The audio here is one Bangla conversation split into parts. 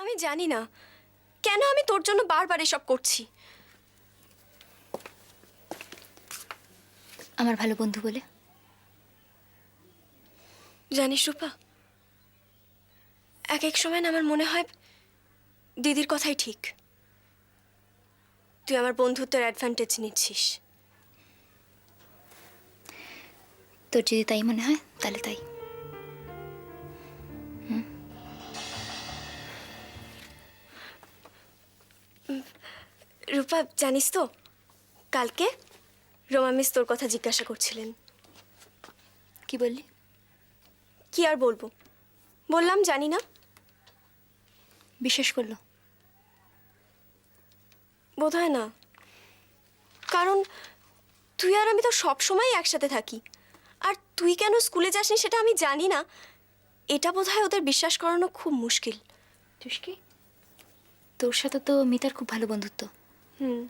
আমি জানি না কেন আমি তোর জন্য বারবার এসব করছি। আমার ভালো বন্ধু বলে। জানিস রূপা, এক এক সময় না আমার মনে হয় দিদির কথাই ঠিক। তুই আমার বন্ধুত্বের অ্যাডভান্টেজ নিচ্ছিস। তোর যদি তাই মনে হয় তাহলে তাই। রূপা, জানিস তো কালকে রোমা মিস তোর কথা জিজ্ঞাসা করছিলেন। কি বললি? কি আর বলবো, বললাম জানি না। বিশ্বাস করলো? বোধহয় না, কারণ তুই আর আমি তো সব সময় একসাথে থাকি। আর তুই কেন স্কুলে যাসনি সেটা আমি জানি না। এটা বোধহয় ওদের বিশ্বাস করানো খুব মুশকিল। তুষ্কি, তোর সাথে তো মিতার খুব ভালো বন্ধুত্ব। হুম।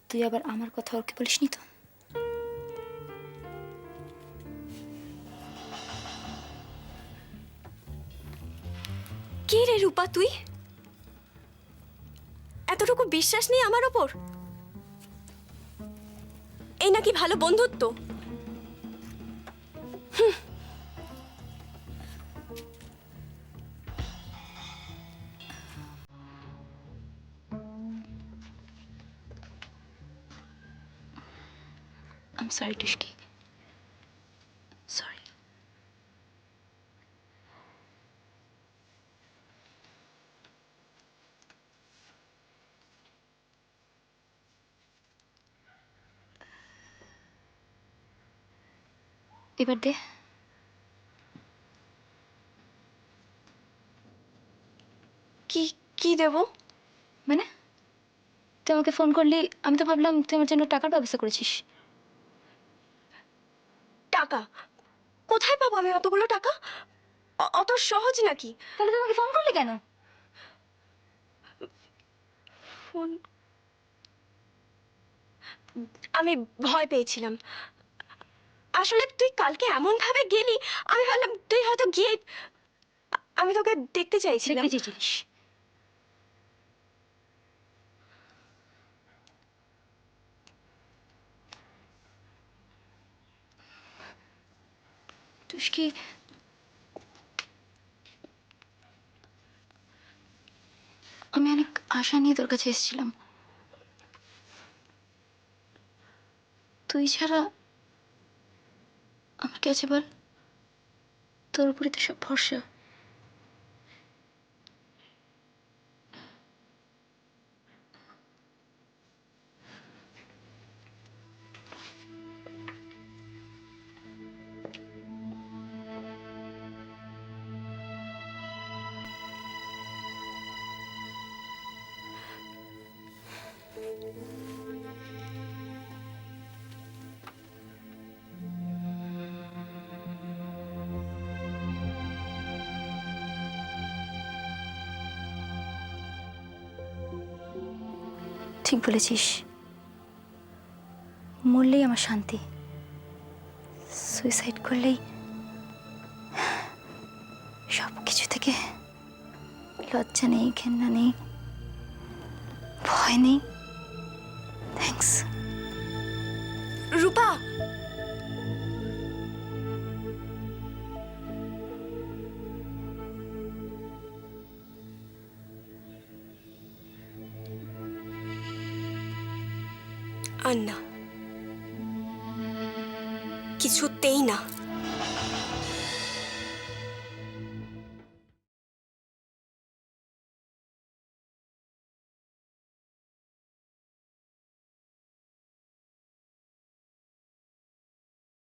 তুই আবার আমার কথা ওকে বলিসনি তো? কে রে রূপা তুই? এতটুকু বিশ্বাস নেই আমার ওপর? এই নাকি ভালো বন্ধুত্ব? আই এম সরি তুষ্কি, সরি। এবার দে। কি কি দেব? মানে তুই আমাকে ফোন করলি, আমি তো ভাবলাম তুই আমার জন্য টাকার ব্যবস্থা করেছিস। টাকা? কোথায় পাবো আমি অতগুলো টাকা? অত সহজ নাকি? তাহলে তুই আমাকে ফোন করলি কেন? ফোন, আমি ভয় পেয়েছিলাম। আসলে তুই কালকে এমন ভাবে গেলি, আমি ভাবলাম তুই হয়তো গিয়ে, আমি তোকে দেখতে চাইছিলাম। দেখতে চেয়েছিলিস? তুষ্কি, আমি অনেক আশা নিয়ে তোর কাছে এসেছিলাম। তুই ছাড়া আমার কে আছে বল? তোর উপরে তো সব ভরসা। ঠিক বলেছিস, মরলেই আমার শান্তি। সুইসাইড করলেই সব কিছু থেকে লজ্জা নেই, ঘেন্না নেই, ভয় নেই। থ্যাঙ্কস। রূপা, আর না, কিছুতেই না।